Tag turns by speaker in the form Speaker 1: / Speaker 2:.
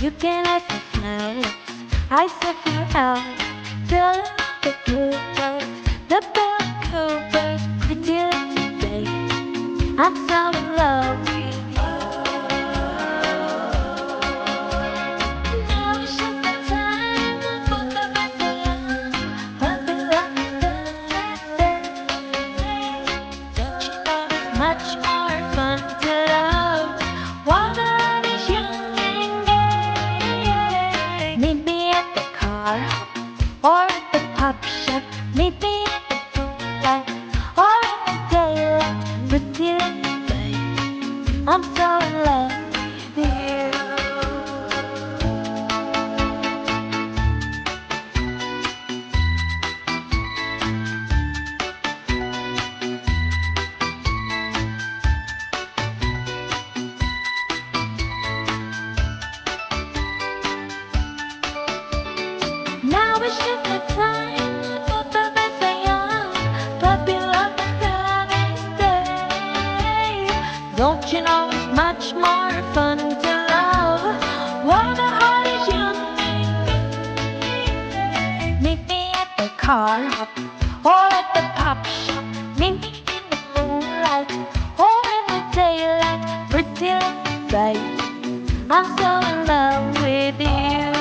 Speaker 1: You can let me smell it. I set you out. Till the bluebird, the bell covers, pretty little babe. I'm so in love with you. Now is just the time for the rest of love. But we love don't you know it's much more fun to love while the love is young and gay? Meet me at the car or at the pop shop. Meet me at the moonlight or in the daylight. Pretty little babe, I'm so in love with you. Now it's just the time for the best of young, but we love the this day. Don't you know it's much more fun to love while the heart is young and gay? Meet me at the car or at the pop shop. Meet me in the moonlight or in the daylight. Pretty little babe, I'm so in love with you.